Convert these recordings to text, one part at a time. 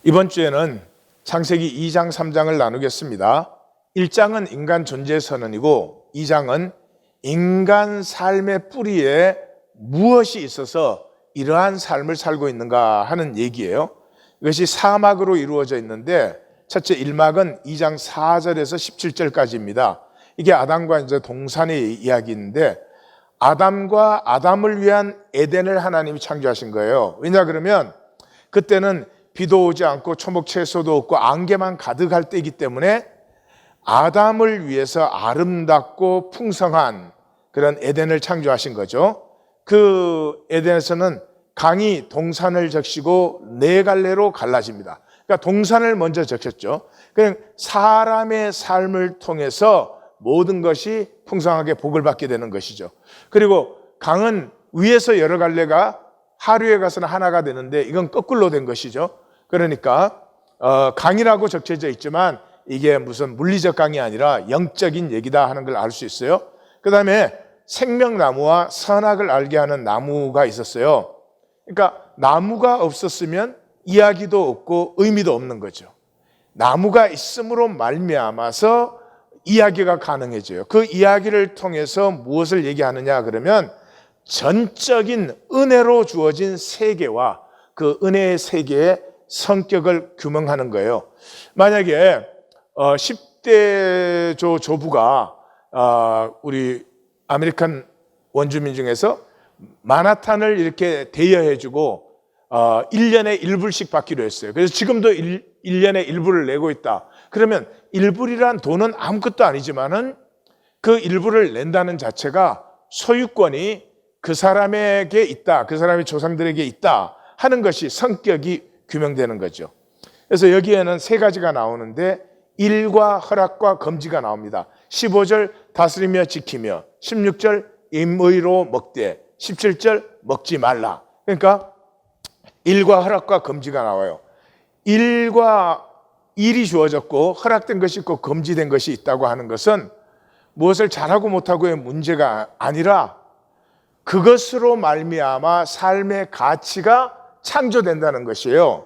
이번 주에는 창세기 2장, 3장을 나누겠습니다. 1장은 인간 존재 선언이고 2장은 인간 삶의 뿌리에 무엇이 있어서 이러한 삶을 살고 있는가 하는 얘기예요. 이것이 사막으로 이루어져 있는데 첫째 1막은 2장 4절에서 17절까지입니다. 이게 아담과 이제 동산의 이야기인데 아담과 아담을 위한 에덴을 하나님이 창조하신 거예요. 왜냐 그러면 그때는 비도 오지 않고 초목 채소도 없고 안개만 가득할 때이기 때문에 아담을 위해서 아름답고 풍성한 그런 에덴을 창조하신 거죠. 그 에덴에서는 강이 동산을 적시고 네 갈래로 갈라집니다. 그러니까 동산을 먼저 적셨죠. 그냥 사람의 삶을 통해서 모든 것이 풍성하게 복을 받게 되는 것이죠. 그리고 강은 위에서 여러 갈래가 하류에 가서는 하나가 되는데 이건 거꾸로 된 것이죠. 그러니까 강이라고 적혀져 있지만 이게 무슨 물리적 강이 아니라 영적인 얘기다 하는 걸 알 수 있어요. 그 다음에 생명나무와 선악을 알게 하는 나무가 있었어요. 그러니까 나무가 없었으면 이야기도 없고 의미도 없는 거죠. 나무가 있음으로 말미암아서 이야기가 가능해져요. 그 이야기를 통해서 무엇을 얘기하느냐 그러면 전적인 은혜로 주어진 세계와 그 은혜의 세계의 성격을 규명하는 거예요. 만약에 10대 조부가 우리 아메리칸 원주민 중에서 마나탄을 이렇게 대여해주고 1년에 1불씩 받기로 했어요. 그래서 지금도 1년에 1불을 내고 있다. 그러면 1불이란 돈은 아무것도 아니지만은 그 1불을 낸다는 자체가 소유권이 그 사람에게 있다, 그 사람의 조상들에게 있다 하는 것이 성격이 규명되는 거죠. 그래서 여기에는 세 가지가 나오는데 일과 허락과 금지가 나옵니다. 15절 다스리며 지키며, 16절 임의로 먹되, 17절 먹지 말라. 그러니까 일과 허락과 금지가 나와요. 일이 주어졌고 허락된 것이 있고 금지된 것이 있다고 하는 것은 무엇을 잘하고 못하고의 문제가 아니라 그것으로 말미암아 삶의 가치가 창조된다는 것이에요.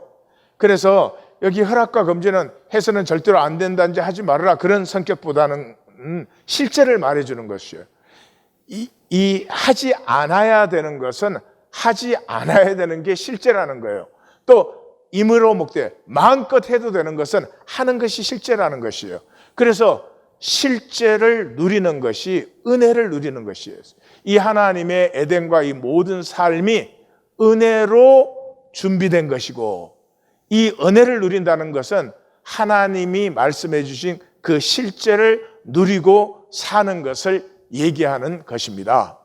그래서 여기 허락과 금지는 해서는 절대로 안 된다든지 하지 말아라 그런 성격보다는 실제를 말해주는 것이에요. 이 하지 않아야 되는 것은 하지 않아야 되는 게 실제라는 거예요. 또 임의로 먹되 마음껏 해도 되는 것은 하는 것이 실제라는 것이에요. 그래서 실제를 누리는 것이 은혜를 누리는 것이에요. 이 하나님의 에덴과 이 모든 삶이 은혜로 준비된 것이고 이 은혜를 누린다는 것은 하나님이 말씀해 주신 그 실제를 누리고 사는 것을 얘기하는 것입니다.